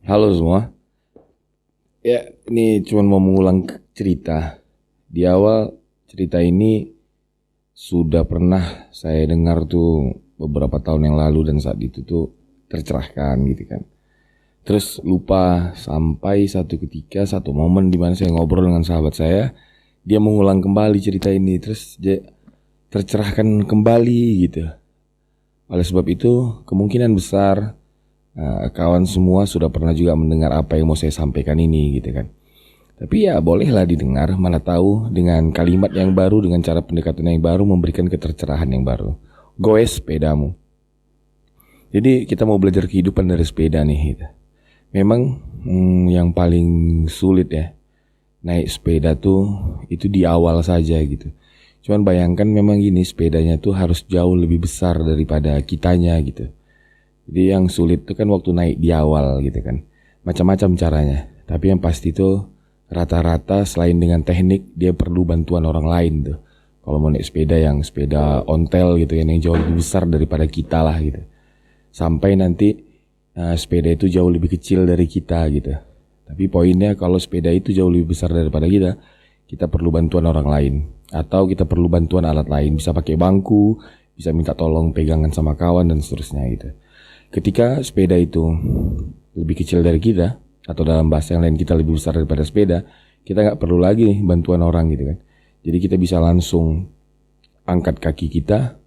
Halo semua. Ya, ini cuma mau mengulang cerita. Di awal cerita ini sudah pernah saya dengar tuh beberapa tahun yang lalu dan saat itu tuh tercerahkan gitu kan. Terus lupa sampai satu ketika, satu momen di mana saya ngobrol dengan sahabat saya, dia mengulang kembali cerita ini, terus dia tercerahkan kembali gitu. Oleh sebab itu, kemungkinan besar kawan semua sudah pernah juga mendengar apa yang mau saya sampaikan ini gitu kan. Tapi ya bolehlah didengar, mana tahu dengan kalimat yang baru, dengan cara pendekatan yang baru memberikan ketercerahan yang baru. Goes sepedamu. Jadi kita mau belajar kehidupan dari sepeda nih gitu. Memang yang paling sulit ya naik sepeda tuh itu di awal saja gitu. Cuman bayangkan memang gini, sepedanya tuh harus jauh lebih besar daripada kitanya gitu. Jadi yang sulit itu kan waktu naik di awal gitu kan. Macam-macam caranya. Tapi yang pasti tuh rata-rata selain dengan teknik, dia perlu bantuan orang lain tuh. Kalau mau naik sepeda yang sepeda ontel gitu kan, yang jauh lebih besar daripada kita lah gitu. Sampai nanti sepeda itu jauh lebih kecil dari kita gitu. Tapi poinnya kalau sepeda itu jauh lebih besar daripada kita perlu bantuan orang lain. Atau kita perlu bantuan alat lain. Bisa pakai bangku, bisa minta tolong pegangan sama kawan dan seterusnya gitu. Ketika sepeda itu lebih kecil dari kita, atau dalam bahasa yang lain kita lebih besar daripada sepeda, kita nggak perlu lagi nih bantuan orang gitu kan. Jadi kita bisa langsung angkat kaki kita,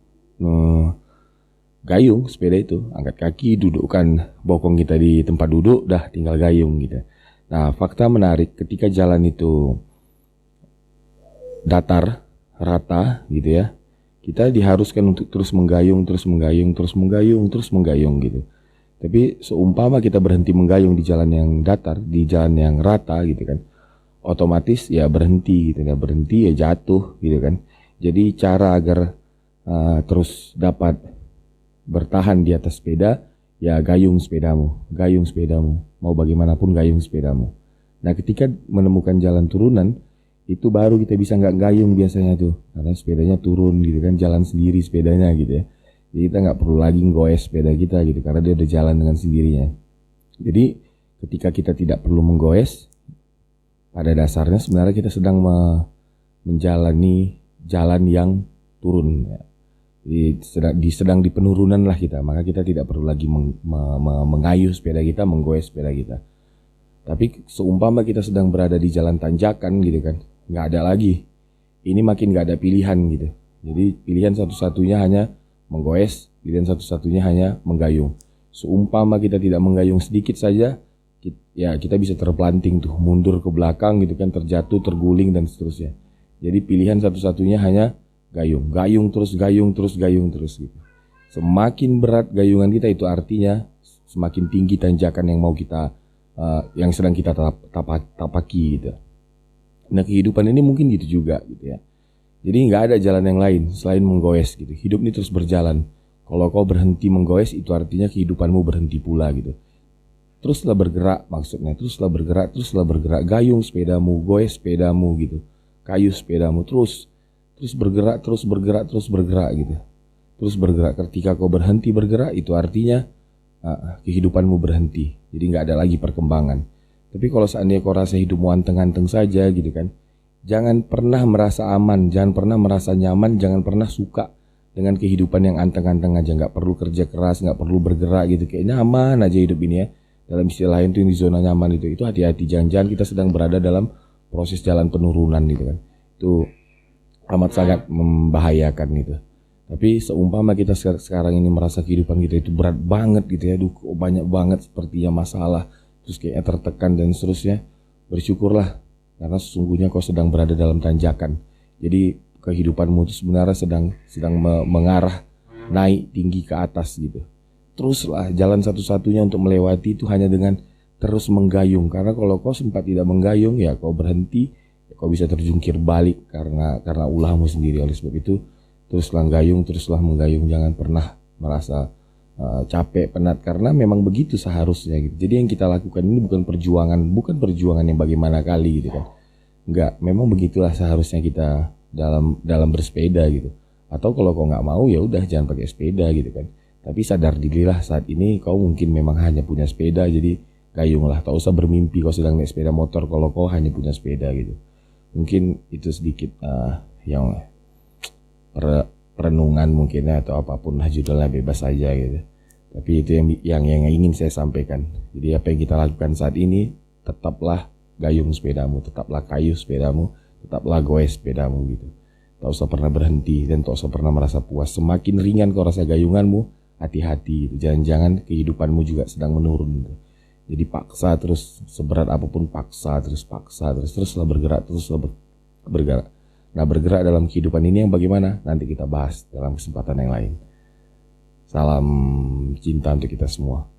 gayung sepeda itu, angkat kaki, dudukkan bokong kita di tempat duduk, dah tinggal gayung gitu. Nah, fakta menarik ketika jalan itu datar, rata gitu ya, kita diharuskan untuk terus menggayung gitu. Tapi seumpama kita berhenti menggayung di jalan yang datar, di jalan yang rata gitu kan, otomatis ya berhenti gitu, ya berhenti ya jatuh gitu kan. Jadi cara agar terus dapat bertahan di atas sepeda, ya gayung sepedamu, mau bagaimanapun gayung sepedamu. Nah ketika menemukan jalan turunan, itu baru kita bisa nggak gayung biasanya tuh, karena sepedanya turun gitu kan, jalan sendiri sepedanya gitu ya. Jadi kita nggak perlu lagi nggoes sepeda kita gitu, karena dia udah jalan dengan sendirinya. Jadi ketika kita tidak perlu menggoes, pada dasarnya sebenarnya kita sedang menjalani jalan yang turun ya. Jadi sedang di penurunan lah kita, maka kita tidak perlu lagi mengayuh sepeda kita, menggoes sepeda kita. Tapi seumpama kita sedang berada di jalan tanjakan gitu kan, nggak ada lagi. Ini makin nggak ada pilihan gitu. Jadi pilihan satu-satunya hanya menggoes, pilihan satu-satunya hanya menggayung. Seumpama kita tidak menggayung sedikit saja, kita bisa terpelanting tuh, mundur ke belakang gitu kan, terjatuh, terguling dan seterusnya. Jadi pilihan satu-satunya hanya gayung terus gitu. Semakin berat gayungan kita itu artinya semakin tinggi tanjakan yang mau kita yang sedang kita tapaki gitu. Nah kehidupan ini mungkin gitu juga gitu ya. Jadi nggak ada jalan yang lain selain menggoes gitu. Hidup ini terus berjalan. Kalau kau berhenti menggoes itu artinya kehidupanmu berhenti pula gitu. Teruslah bergerak maksudnya, teruslah bergerak. Gayung sepedamu, goes sepedamu gitu. Kayu sepedamu terus bergerak gitu. Terus bergerak. Ketika kau berhenti bergerak itu artinya kehidupanmu berhenti. Jadi nggak ada lagi perkembangan. Tapi kalau seandainya kau rasa hidupmu anteng-anteng saja gitu kan, jangan pernah merasa aman, jangan pernah merasa nyaman, jangan pernah suka dengan kehidupan yang anteng-anteng aja. Nggak perlu kerja keras, nggak perlu bergerak gitu, kayaknya aman aja hidup ini ya. Dalam istilah lain itu di zona nyaman itu hati-hati, jangan-jangan kita sedang berada dalam proses jalan penurunan gitu kan. Itu amat sangat membahayakan gitu. Tapi seumpama kita sekarang ini merasa kehidupan kita itu berat banget gitu ya, banyak banget sepertinya masalah, terus kayaknya tertekan dan seterusnya, bersyukurlah karena sesungguhnya kau sedang berada dalam tanjakan. Jadi kehidupanmu itu sebenarnya sedang mengarah naik tinggi ke atas gitu. Teruslah, jalan satu-satunya untuk melewati itu hanya dengan terus menggayung. Karena kalau kau sempat tidak menggayung ya kau berhenti, ya kau bisa terjungkir balik karena ulahmu sendiri. Oleh sebab itu teruslah menggayung, jangan pernah merasa capek, penat, karena memang begitu seharusnya gitu. Jadi yang kita lakukan ini bukan perjuangan yang bagaimana kali gitu kan. Enggak, memang begitulah seharusnya kita dalam bersepeda gitu. Atau kalau kau nggak mau ya udah jangan pakai sepeda gitu kan. Tapi sadar dirilah saat ini kau mungkin memang hanya punya sepeda, jadi gayunglah, tak usah bermimpi kau sedang naik sepeda motor kalau kau hanya punya sepeda gitu. Mungkin itu sedikit yang perenungan mungkin atau apapun lah judulnya, bebas aja gitu. Tapi itu yang ingin saya sampaikan. Jadi apa yang kita lakukan saat ini, tetaplah gayung sepedamu, tetaplah kayu sepedamu, tetaplah goes sepedamu gitu. Tak usah pernah berhenti dan tak usah pernah merasa puas. Semakin ringan kau rasa gayunganmu, hati-hati gitu. Jangan-jangan kehidupanmu juga sedang menurun gitu. Jadi paksa terus, seberat apapun paksa teruslah bergerak, bergerak. Nah, bergerak dalam kehidupan ini yang bagaimana? Nanti kita bahas dalam kesempatan yang lain. Salam cinta untuk kita semua.